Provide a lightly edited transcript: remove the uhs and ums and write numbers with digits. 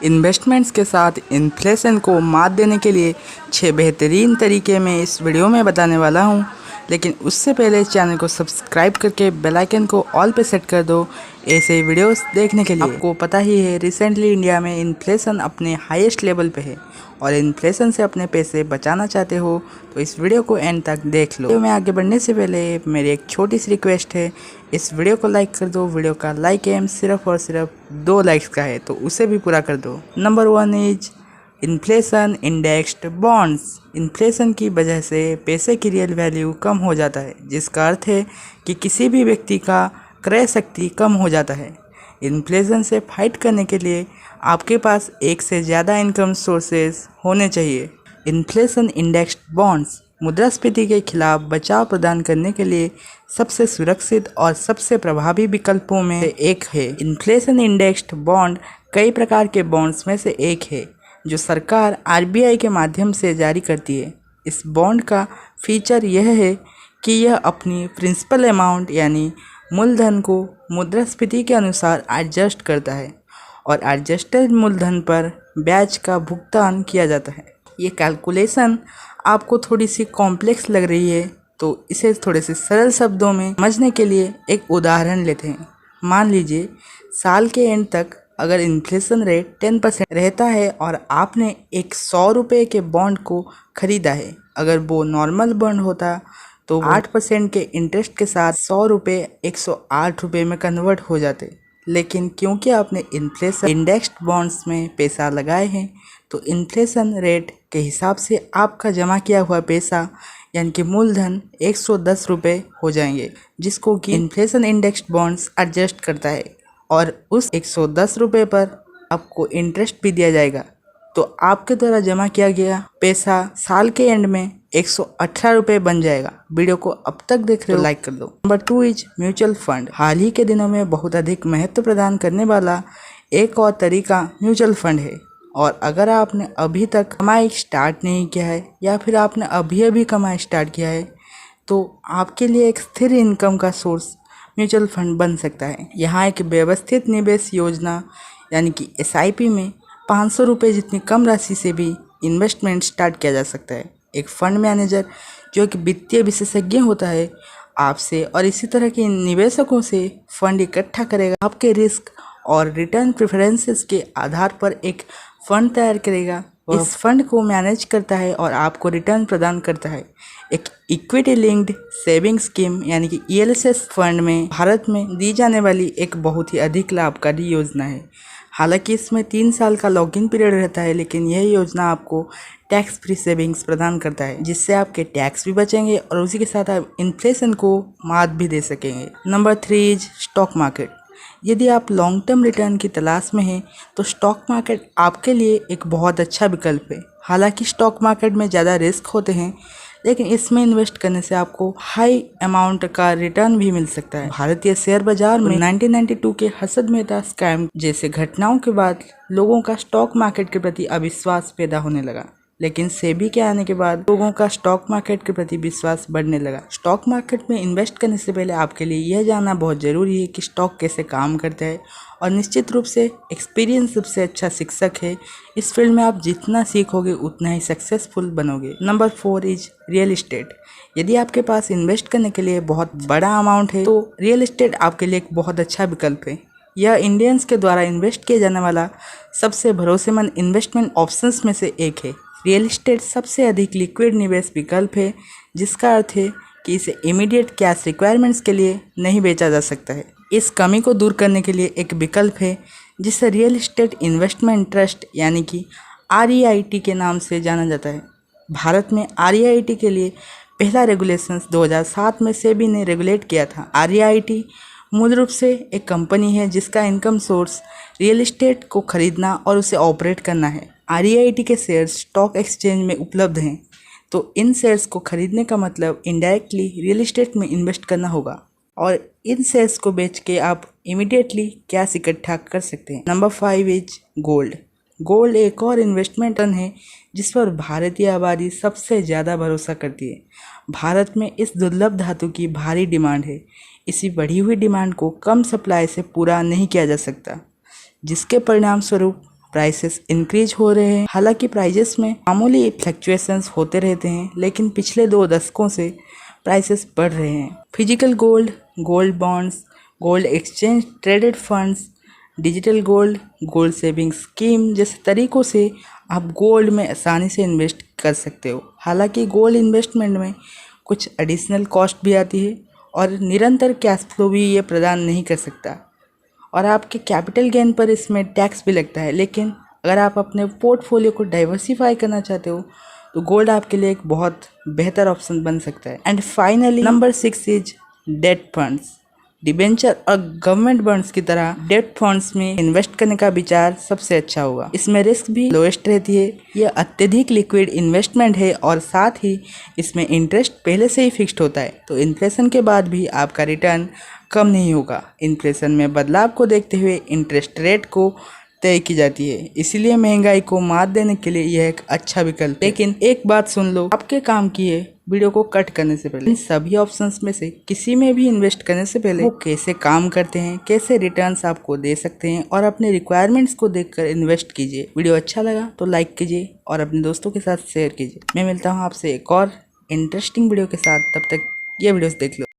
Investments के साथ inflation को मात देने के लिए 6 बेहतरीन तरीके मैं इस वीडियो में बताने वाला हूं। लेकिन उससे पहले चैनल को सब्सक्राइब करके बेल आइकन को ऑल पे सेट कर दो ऐसे वीडियोस देखने के लिए। आपको पता ही है रिसेंटली इंडिया में इन्फ्लेशन अपने हाईएस्ट लेवल पे है और इन्फ्लेशन से अपने पैसे बचाना चाहते हो तो इस वीडियो को एंड तक देख लो। वीडियो में आगे बढ़ने से पहले मेरी एक छोटी सी रिक्वेस्ट है, इस वीडियो को लाइक कर दो। वीडियो का लाइक एम सिर्फ और सिर्फ 2 लाइक्स का है तो उसे भी पूरा कर दो। Number 1 is inflation indexed bonds. Inflation की वजह से पैसे की रियल वैल्यू कम हो जाता है, जिसका अर्थ है कि किसी भी व्यक्ति का क्रय शक्ति कम हो जाता है। इन्फ्लेशन से फाइट करने के लिए आपके पास एक से ज़्यादा इनकम सोर्सेज होने चाहिए। इन्फ्लेशन इंडेक्स्ड बॉन्ड्स मुद्रास्फीति के खिलाफ बचाव प्रदान करने के लिए सबसे सुरक्षित और सबसे प्रभावी विकल्पों में से एक है। इन्फ्लेशन इंडेक्स्ड बॉन्ड कई प्रकार के बॉन्ड्स में से एक है जो सरकार आरबीआई के माध्यम से जारी करती है। इस बॉन्ड का फीचर यह है कि यह अपनी प्रिंसिपल अमाउंट यानी मूलधन को मुद्रास्फीति के अनुसार एडजस्ट करता है और एडजस्टेड मूलधन पर ब्याज का भुगतान किया जाता है। ये कैलकुलेशन आपको थोड़ी सी कॉम्प्लेक्स लग रही है तो इसे थोड़े से सरल शब्दों में समझने के लिए एक उदाहरण लेते हैं। मान लीजिए साल के एंड तक अगर इन्फ्लेशन रेट 10% रहता है और आपने एक 100 रुपये के बॉन्ड को खरीदा है। अगर वो नॉर्मल बॉन्ड होता तो 8% के इंटरेस्ट के साथ 100 रुपये 108 रुपये में कन्वर्ट हो जाते। लेकिन क्योंकि आपने इन्फ्लेशन इंडेक्स्ड बॉन्ड्स में पैसा लगाए हैं तो इन्फ्लेशन रेट के हिसाब से आपका जमा किया हुआ पैसा यानी कि मूलधन 110 रुपये हो जाएंगे, जिसको कि इन्फ्लेशन इंडेक्स्ड बॉन्ड्स एडजस्ट करता है और उस 110 रुपये पर आपको इंटरेस्ट भी दिया जाएगा। तो आपके द्वारा जमा किया गया पैसा साल के एंड में 118 रुपये बन जाएगा। वीडियो को अब तक देख रहे हो लाइक कर दो। Number 2 is mutual fund. हाल ही के दिनों में बहुत अधिक महत्व प्रदान करने वाला एक और तरीका म्यूचुअल फंड है। और अगर आपने अभी तक कमाई स्टार्ट नहीं किया है या फिर आपने अभी कमाई स्टार्ट किया है तो आपके लिए एक स्थिर इनकम का सोर्स म्यूचुअल फंड बन सकता है। यहाँ एक व्यवस्थित निवेश योजना यानी कि एसआईपी में 500 रुपये जितनी कम राशि से भी इन्वेस्टमेंट स्टार्ट किया जा सकता है। एक फंड मैनेजर जो कि वित्तीय विशेषज्ञ होता है आपसे और इसी तरह के निवेशकों से फंड इकट्ठा करेगा। आपके रिस्क और रिटर्न प्रेफरेंसेस के आधार पर एक फंड तैयार करेगा। इस फंड को मैनेज करता है और आपको रिटर्न प्रदान करता है। एक इक्विटी लिंक्ड सेविंग स्कीम यानी कि ईएलएसएस फंड में भारत में दी जाने वाली एक बहुत ही अधिक लाभकारी योजना है। हालांकि इसमें 3 साल का लॉगिन पीरियड रहता है, लेकिन यह योजना आपको टैक्स फ्री सेविंग्स प्रदान करता है, जिससे आपके टैक्स भी बचेंगे और उसी के साथ आप इन्फ्लेशन को मात भी दे सकेंगे। Number 3 is stock market. यदि आप लॉन्ग टर्म रिटर्न की तलाश में हैं तो स्टॉक मार्केट आपके लिए एक बहुत अच्छा विकल्प है। हालांकि स्टॉक मार्केट में ज़्यादा रिस्क होते हैं, लेकिन इसमें इन्वेस्ट करने से आपको हाई अमाउंट का रिटर्न भी मिल सकता है। भारतीय शेयर बाजार में 1992 के हर्षद मेहता स्कैम जैसे घटनाओं के बाद लोगों का स्टॉक मार्केट के प्रति अविश्वास पैदा होने लगा, लेकिन सेबी के आने के बाद लोगों का स्टॉक मार्केट के प्रति विश्वास बढ़ने लगा। स्टॉक मार्केट में इन्वेस्ट करने से पहले आपके लिए यह जानना बहुत ज़रूरी है कि स्टॉक कैसे काम करता है और निश्चित रूप से एक्सपीरियंस सबसे अच्छा शिक्षक है। इस फील्ड में आप जितना सीखोगे उतना ही सक्सेसफुल बनोगे। Number 4 is real estate. यदि आपके पास इन्वेस्ट करने के लिए बहुत बड़ा अमाउंट है तो रियल इस्टेट आपके लिए एक बहुत अच्छा विकल्प है। यह इंडियंस के द्वारा इन्वेस्ट किया जाने वाला सबसे भरोसेमंद इन्वेस्टमेंट ऑप्शंस में से एक है। रियल इस्टेट सबसे अधिक लिक्विड निवेश विकल्प है, जिसका अर्थ है कि इसे इमीडिएट कैश रिक्वायरमेंट्स के लिए नहीं बेचा जा सकता है। इस कमी को दूर करने के लिए एक विकल्प है जिसे रियल इस्टेट इन्वेस्टमेंट ट्रस्ट यानी कि REIT के नाम से जाना जाता है। भारत में REIT के लिए पहला रेगुलेशंस 2007 में सेबी ने रेगुलेट किया था। REIT मूल रूप से एक कंपनी है जिसका इनकम सोर्स रियल इस्टेट को खरीदना और उसे ऑपरेट करना है। REIT के शेयर्स स्टॉक एक्सचेंज में उपलब्ध हैं, तो इन शेयर्स को खरीदने का मतलब इनडायरेक्टली रियल इस्टेट में इन्वेस्ट करना होगा और इन शेयर्स को बेच के आप इमीडिएटली कैश इकट्ठा कर सकते हैं। Number 5 is gold. गोल्ड एक और इन्वेस्टमेंट है जिस पर भारतीय आबादी सबसे ज़्यादा भरोसा करती है। भारत में इस दुर्लभ धातु की भारी डिमांड है। इसी बढ़ी हुई डिमांड को कम सप्लाई से पूरा नहीं किया जा सकता, जिसके परिणाम स्वरूप प्राइसेस इंक्रीज हो रहे हैं। हालांकि प्राइजेस में मामूली फ्लक्चुएशंस होते रहते हैं, लेकिन पिछले 2 दशकों से प्राइसेस बढ़ रहे हैं। Physical gold, gold bonds, gold exchange traded funds, digital gold, gold saving scheme जैसे तरीकों से आप गोल्ड में आसानी से इन्वेस्ट कर सकते हो। हालांकि गोल्ड इन्वेस्टमेंट में कुछ एडिशनल कॉस्ट भी आती है और निरंतर कैश फ्लो भी ये प्रदान नहीं कर सकता, और आपके कैपिटल गेन पर इसमें टैक्स भी लगता है। लेकिन अगर आप अपने पोर्टफोलियो को डाइवर्सिफाई करना चाहते हो तो गोल्ड आपके लिए एक बहुत बेहतर ऑप्शन बन सकता है। And finally number 6 is date funds. Debenture और गवर्नमेंट बॉन्ड्स की तरह डेट फंड्स में इन्वेस्ट करने का विचार सबसे अच्छा होगा। इसमें रिस्क भी लोएस्ट रहती है, यह अत्यधिक लिक्विड इन्वेस्टमेंट है और साथ ही इसमें इंटरेस्ट पहले से ही फिक्स्ड होता है, तो इन्फ्लेशन के बाद भी आपका रिटर्न कम नहीं होगा। इन्फ्लेशन में बदलाव को देखते हुए इंटरेस्ट रेट को तय की जाती है, इसीलिए महंगाई को मात देने के लिए यह एक अच्छा विकल्प है। लेकिन एक बात सुन लो, आपके काम की है वीडियो को कट करने से पहले इन सभी ऑप्शंस में से किसी में भी इन्वेस्ट करने से पहले वो कैसे काम करते हैं, कैसे रिटर्न्स आपको दे सकते हैं, और अपने रिक्वायरमेंट्स को देखकर इन्वेस्ट कीजिए। वीडियो अच्छा लगा तो लाइक कीजिए और अपने दोस्तों के साथ शेयर कीजिए। मैं मिलता हूँ आपसे एक और इंटरेस्टिंग वीडियो के साथ, तब तक ये वीडियोस देख लो।